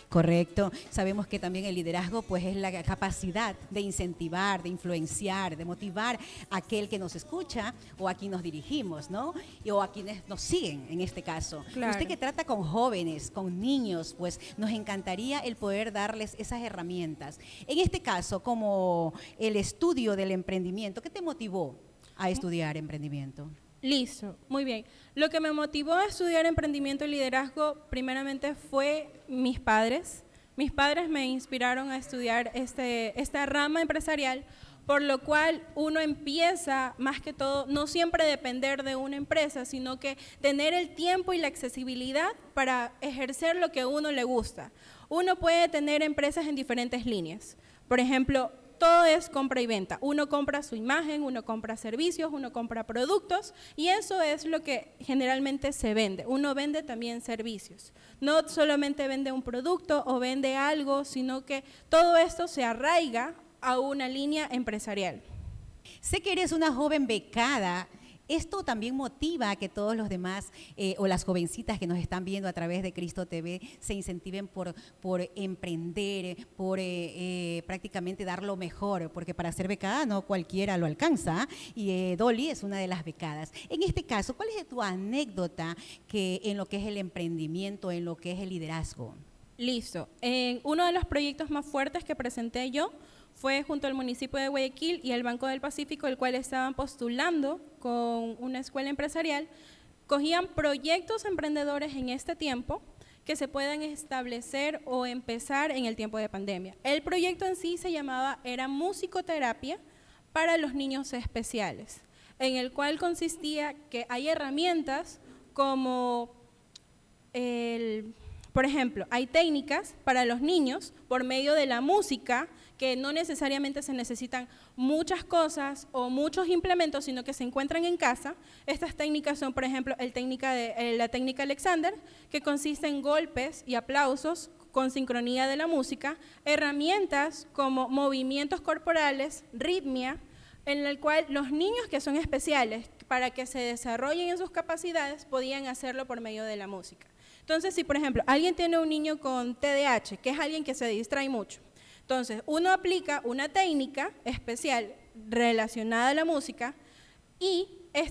Correcto. Sabemos que también el liderazgo pues es la capacidad de incentivar, de influenciar, de motivar a aquel que nos escucha o a quien nos dirigimos, ¿no? O a quienes nos siguen en este caso. Claro. Usted que trata con jóvenes, con niños, pues nos encantaría el poder darles esas herramientas. En este caso, como el estudio del emprendimiento, ¿qué te motivó a estudiar emprendimiento? Listo, muy bien. Lo que me motivó a estudiar emprendimiento y liderazgo primeramente fue mis padres. Mis padres me inspiraron a estudiar esta rama empresarial, por lo cual uno empieza, más que todo, no siempre depender de una empresa, sino que tener el tiempo y la accesibilidad para ejercer lo que a uno le gusta. Uno puede tener empresas en diferentes líneas. Por ejemplo, todo es compra y venta. Uno compra su imagen, uno compra servicios, uno compra productos y eso es lo que generalmente se vende. Uno vende también servicios. No solamente vende un producto o vende algo, sino que todo esto se arraiga a una línea empresarial. Sé que eres una joven becada. Esto también motiva a que todos los demás o las jovencitas que nos están viendo a través de Cristo TV se incentiven por emprender, por prácticamente dar lo mejor, porque para ser becada no cualquiera lo alcanza, y Dolly es una de las becadas. En este caso, ¿cuál es tu anécdota en lo que es el emprendimiento, en lo que es el liderazgo? Listo. Uno de los proyectos más fuertes que presenté yo fue junto al municipio de Guayaquil y el Banco del Pacífico, el cual estaban postulando con una escuela empresarial. Cogían proyectos emprendedores en este tiempo que se puedan establecer o empezar en el tiempo de pandemia. El proyecto en sí era musicoterapia para los niños especiales, en el cual consistía que hay herramientas como por ejemplo, hay técnicas para los niños por medio de la música, que no necesariamente se necesitan muchas cosas o muchos implementos, sino que se encuentran en casa. Estas técnicas son, por ejemplo, la técnica Alexander, que consiste en golpes y aplausos con sincronía de la música, herramientas como movimientos corporales, ritmia, en el cual los niños que son especiales, para que se desarrollen en sus capacidades, podían hacerlo por medio de la música. Entonces, si por ejemplo alguien tiene un niño con TDAH, que es alguien que se distrae mucho, entonces uno aplica una técnica especial relacionada a la música y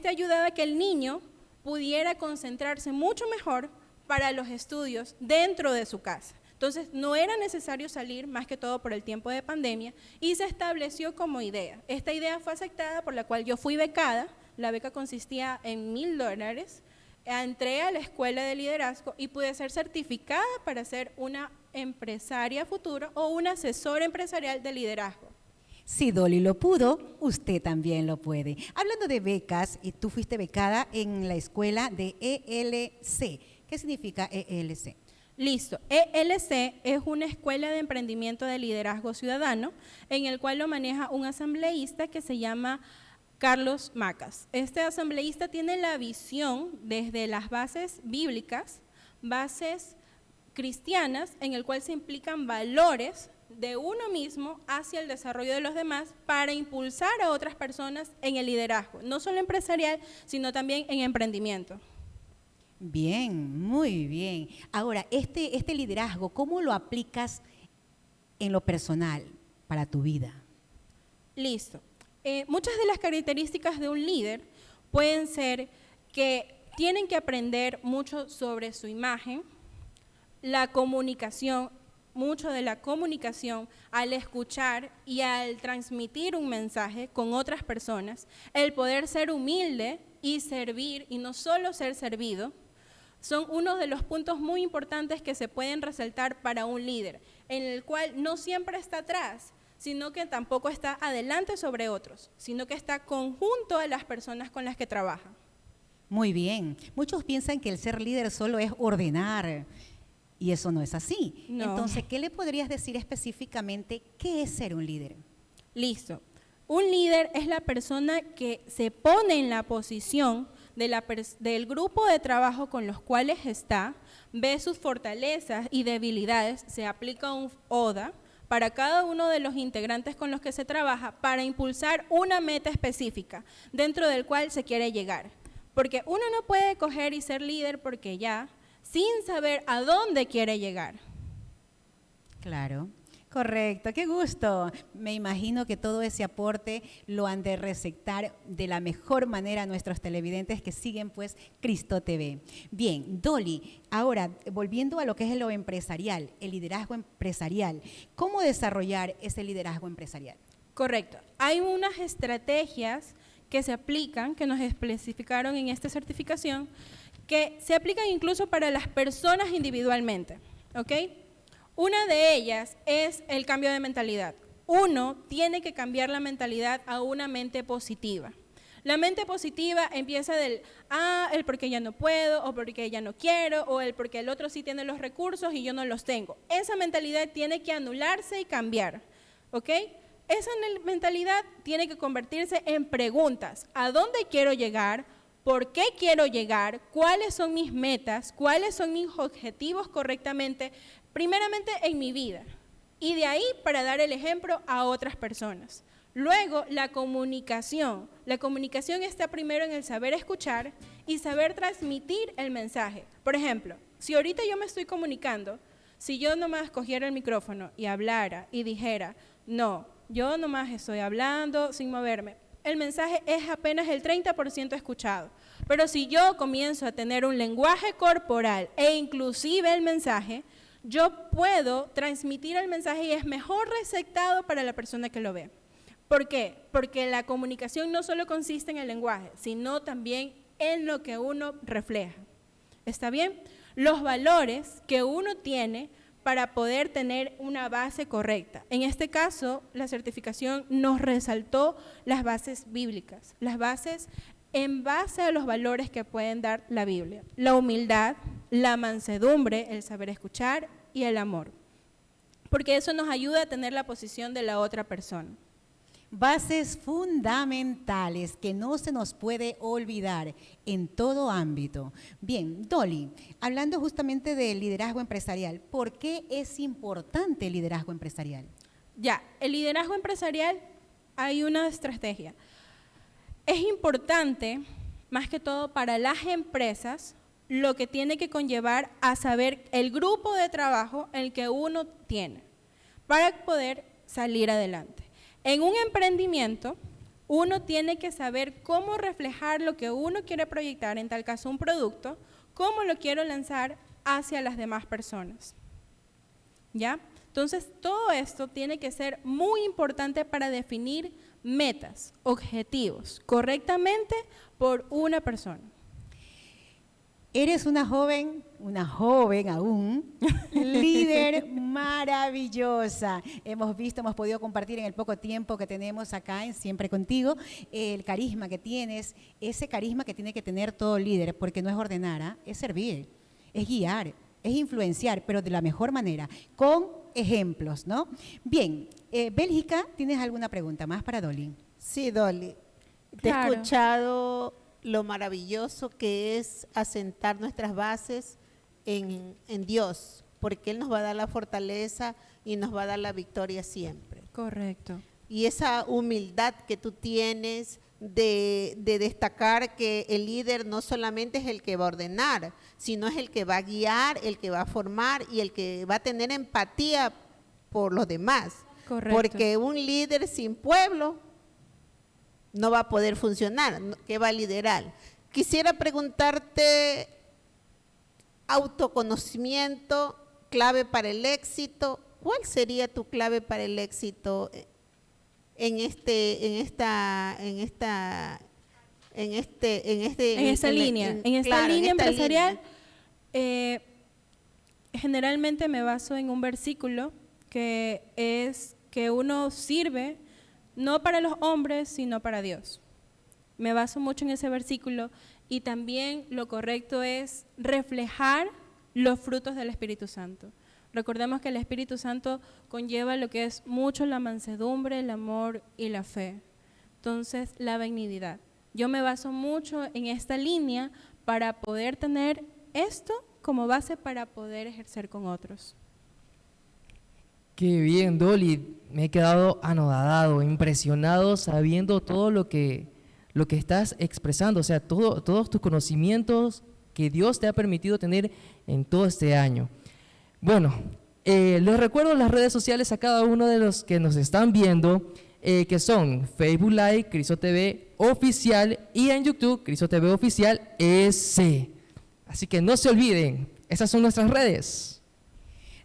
ayudaba a que el niño pudiera concentrarse mucho mejor para los estudios dentro de su casa. Entonces, no era necesario salir, más que todo por el tiempo de pandemia, y se estableció como idea. Esta idea fue aceptada, por la cual yo fui becada. La beca consistía en $1,000. Entré a la escuela de liderazgo y pude ser certificada para ser una empresaria futuro o una asesora empresarial de liderazgo. Si Dolly lo pudo, usted también lo puede. Hablando de becas, tú fuiste becada en la escuela de ELC. ¿Qué significa ELC? Listo. ELC es una escuela de emprendimiento de liderazgo ciudadano en el cual lo maneja un asambleísta que se llama Carlos Macas. Este asambleísta tiene la visión desde las bases bíblicas, bases cristianas, en el cual se implican valores de uno mismo hacia el desarrollo de los demás para impulsar a otras personas en el liderazgo, no solo empresarial, sino también en emprendimiento. Bien, muy bien. Ahora, este liderazgo, ¿cómo lo aplicas en lo personal para tu vida? Listo. Muchas de las características de un líder pueden ser que tienen que aprender mucho sobre su imagen, la comunicación, mucho de la comunicación al escuchar y al transmitir un mensaje con otras personas, el poder ser humilde y servir y no solo ser servido, son uno de los puntos muy importantes que se pueden resaltar para un líder, en el cual no siempre está atrás, sino que tampoco está adelante sobre otros, sino que está conjunto a las personas con las que trabaja. Muy bien. Muchos piensan que el ser líder solo es ordenar, y eso no es así. No. Entonces, ¿qué le podrías decir específicamente qué es ser un líder? Listo. Un líder es la persona que se pone en la posición del grupo de trabajo con los cuales está, ve sus fortalezas y debilidades, se aplica un ODA para cada uno de los integrantes con los que se trabaja para impulsar una meta específica dentro del cual se quiere llegar. Porque uno no puede coger y ser líder porque ya, sin saber a dónde quiere llegar. Claro. Correcto, qué gusto. Me imagino que todo ese aporte lo han de receptar de la mejor manera a nuestros televidentes que siguen pues Cristo TV. Bien, Dolly, ahora volviendo a lo que es lo empresarial, el liderazgo empresarial, ¿cómo desarrollar ese liderazgo empresarial? Correcto. Hay unas estrategias que se aplican, que nos especificaron en esta certificación, que se aplican incluso para las personas individualmente, ¿ok? Una de ellas es el cambio de mentalidad. Uno tiene que cambiar la mentalidad a una mente positiva. La mente positiva empieza del, el porque ya no puedo, o porque ya no quiero, o el porque el otro sí tiene los recursos y yo no los tengo. Esa mentalidad tiene que anularse y cambiar, ¿ok? Esa mentalidad tiene que convertirse en preguntas. ¿A dónde quiero llegar? ¿Por qué quiero llegar? ¿Cuáles son mis metas? ¿Cuáles son mis objetivos correctamente? Primeramente en mi vida y de ahí para dar el ejemplo a otras personas. Luego, la comunicación. La comunicación está primero en el saber escuchar y saber transmitir el mensaje. Por ejemplo, si ahorita yo me estoy comunicando, si yo nomás cogiera el micrófono y hablara y dijera, no, yo nomás estoy hablando sin moverme, el mensaje es apenas el 30% escuchado. Pero si yo comienzo a tener un lenguaje corporal e inclusive el mensaje, yo puedo transmitir el mensaje y es mejor receptado para la persona que lo ve. ¿Por qué? Porque la comunicación no solo consiste en el lenguaje, sino también en lo que uno refleja. ¿Está bien? Los valores que uno tiene para poder tener una base correcta. En este caso, la certificación nos resaltó las bases bíblicas, las bases en base a los valores que pueden dar la Biblia. La humildad, la mansedumbre, el saber escuchar y el amor. Porque eso nos ayuda a tener la posición de la otra persona. Bases fundamentales que no se nos puede olvidar en todo ámbito. Bien, Dolly, hablando justamente del liderazgo empresarial, ¿por qué es importante el liderazgo empresarial? Ya, el liderazgo empresarial hay una estrategia. Es importante, más que todo para las empresas, lo que tiene que conllevar a saber el grupo de trabajo en el que uno tiene para poder salir adelante. En un emprendimiento, uno tiene que saber cómo reflejar lo que uno quiere proyectar, en tal caso un producto, cómo lo quiero lanzar hacia las demás personas. ¿ya? Entonces, todo esto tiene que ser muy importante para definir metas, objetivos, correctamente por una persona. Eres una joven aún, líder maravillosa. Hemos visto, hemos podido compartir en el poco tiempo que tenemos acá en Siempre Contigo, el carisma que tienes, ese carisma que tiene que tener todo líder, porque no es ordenar, ¿ah? Es servir, es guiar, es influenciar, pero de la mejor manera, con ejemplos, ¿no? Bien, Bélgica, ¿tienes alguna pregunta más para Dolly? Sí, Dolly. Te he Claro. escuchado lo maravilloso que es asentar nuestras bases en Dios, porque Él nos va a dar la fortaleza y nos va a dar la victoria siempre. Correcto. Y esa humildad que tú tienes de destacar que el líder no solamente es el que va a ordenar, sino es el que va a guiar, el que va a formar y el que va a tener empatía por los demás. Correcto. Porque un líder sin pueblo no va a poder funcionar, que va a liderar. Quisiera preguntarte, autoconocimiento, clave para el éxito. ¿Cuál sería tu clave para el éxito en esta línea empresarial? Generalmente me baso en un versículo que es que uno sirve no para los hombres, sino para Dios. Me baso mucho en ese versículo y también lo correcto es reflejar los frutos del Espíritu Santo. Recordemos que el Espíritu Santo conlleva lo que es mucho la mansedumbre, el amor y la fe. Entonces, la benignidad. Yo me baso mucho en esta línea para poder tener esto como base para poder ejercer con otros. Qué bien, Dolly. Me he quedado anodado, impresionado, sabiendo todo lo que estás expresando, o sea, todos tus conocimientos que Dios te ha permitido tener en todo este año. Bueno, les recuerdo las redes sociales a cada uno de los que nos están viendo, que son Facebook Live, Cristo TV Oficial, y en YouTube, Cristo TV Oficial S. Así que no se olviden, esas son nuestras redes.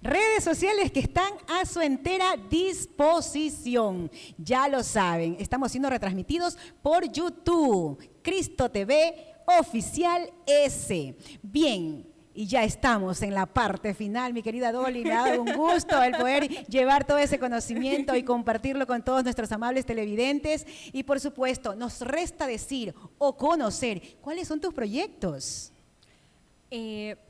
Redes sociales que están a su entera disposición. Ya lo saben, estamos siendo retransmitidos por YouTube, Cristo TV Oficial S. Bien, y ya estamos en la parte final, mi querida Dolly. Me ha dado un gusto el poder llevar todo ese conocimiento y compartirlo con todos nuestros amables televidentes. Y por supuesto, nos resta decir o conocer cuáles son tus proyectos.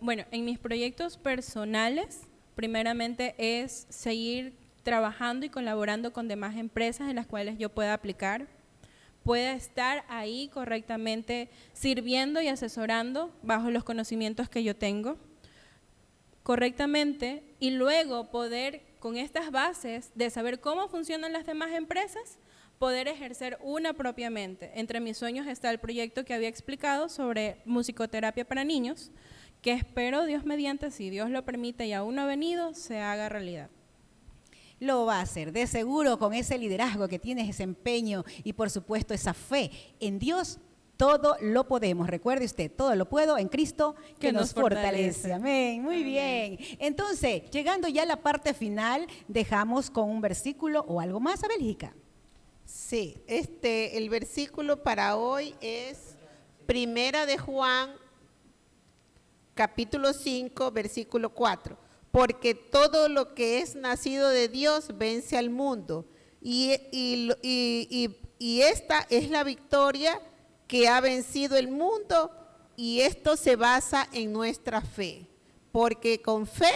Bueno, en mis proyectos personales, primeramente es seguir trabajando y colaborando con demás empresas en las cuales yo pueda aplicar, pueda estar ahí correctamente sirviendo y asesorando bajo los conocimientos que yo tengo correctamente, y luego poder, con estas bases de saber cómo funcionan las demás empresas, poder ejercer una propiamente. Entre mis sueños está el proyecto que había explicado sobre musicoterapia para niños, que espero, Dios mediante, si Dios lo permite y aún no ha venido, se haga realidad. Lo va a hacer, de seguro, con ese liderazgo que tienes, ese empeño y por supuesto esa fe en Dios. Todo lo podemos. Recuerde usted, todo lo puedo en Cristo que nos fortalece. Amén. Muy bien. Entonces, llegando ya a la parte final, dejamos con un versículo o algo más a Bélgica. Sí, el versículo para hoy es Primera de Juan, capítulo 5, versículo 4. Porque todo lo que es nacido de Dios vence al mundo. Y esta es la victoria que ha vencido el mundo, y esto se basa en nuestra fe. Porque con fe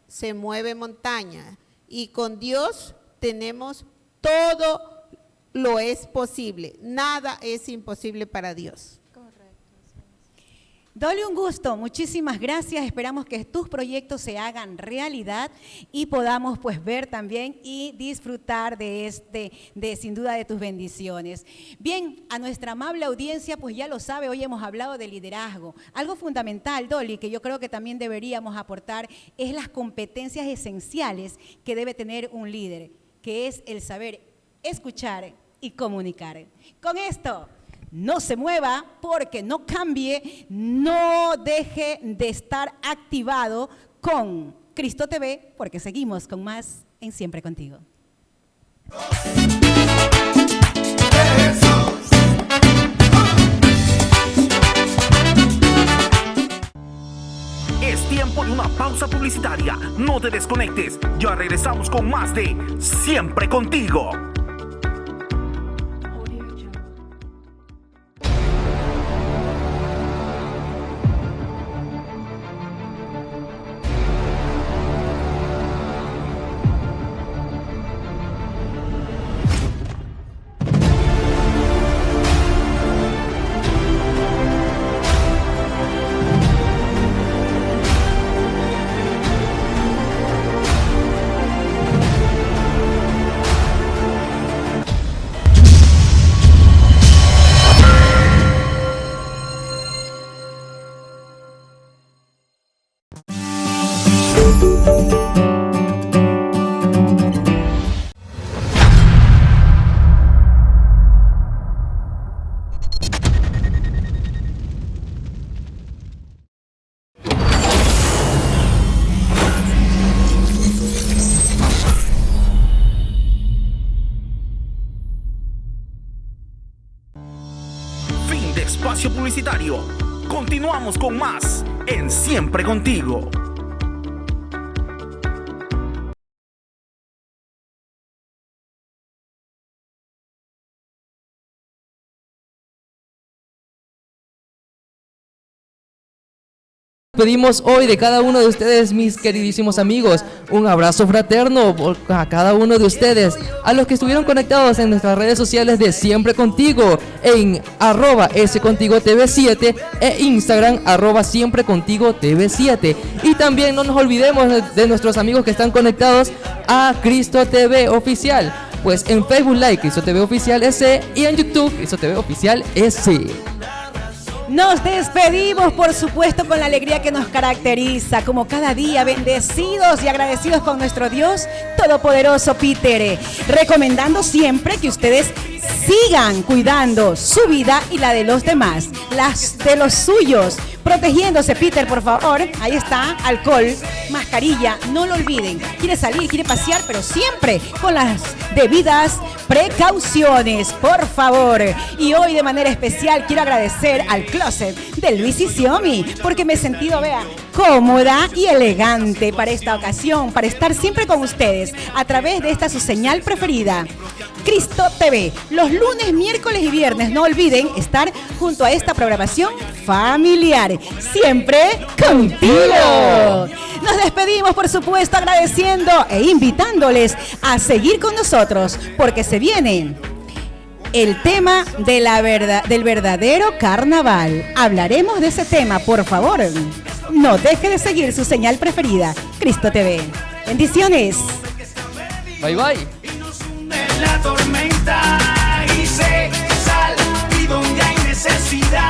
se mueve montaña, y con Dios tenemos todo lo es posible. Nada es imposible para Dios. Dolly, un gusto, muchísimas gracias. Esperamos que tus proyectos se hagan realidad y podamos pues ver también y disfrutar de sin duda de tus bendiciones. Bien, a nuestra amable audiencia, pues ya lo sabe, hoy hemos hablado de liderazgo. Algo fundamental, Dolly, que yo creo que también deberíamos aportar es las competencias esenciales que debe tener un líder, que es el saber escuchar y comunicar. Con esto, no se mueva, porque no cambie, no deje de estar activado con Cristo TV, porque seguimos con más en Siempre Contigo. Es tiempo de una pausa publicitaria. No te desconectes. Ya regresamos con más de Siempre Contigo. Fin de espacio publicitario. Continuamos con más en Siempre Contigo. Pedimos hoy de cada uno de ustedes, mis queridísimos amigos, un abrazo fraterno a cada uno de ustedes, a los que estuvieron conectados en nuestras redes sociales de Siempre Contigo, en @SContigoTV7 e Instagram @SiempreContigoTV7. Y también no nos olvidemos de nuestros amigos que están conectados a Cristo TV Oficial, pues en Facebook Live Cristo TV Oficial S y en YouTube Cristo TV Oficial S. Nos despedimos, por supuesto, con la alegría que nos caracteriza, como cada día, bendecidos y agradecidos con nuestro Dios Todopoderoso, Peter, recomendando siempre que ustedes sigan cuidando su vida y la de los demás, las de los suyos, protegiéndose, Peter, por favor. Ahí está, alcohol, mascarilla, no lo olviden. Quiere salir, quiere pasear, pero siempre con las debidas precauciones, por favor. Y hoy de manera especial quiero agradecer al closet de Luis y Xiomi, porque me he sentido, vea, cómoda y elegante para esta ocasión, para estar siempre con ustedes a través de esta su señal preferida, Cristo TV, los lunes, miércoles y viernes. No olviden estar junto a esta programación familiar, siempre contigo. Nos despedimos, por supuesto, agradeciendo e invitándoles a seguir con nosotros, porque se viene el tema de del verdadero carnaval. Hablaremos de ese tema, por favor. No deje de seguir su señal preferida, Cristo TV. Bendiciones. Bye bye. La tormenta y se sal y donde hay necesidad.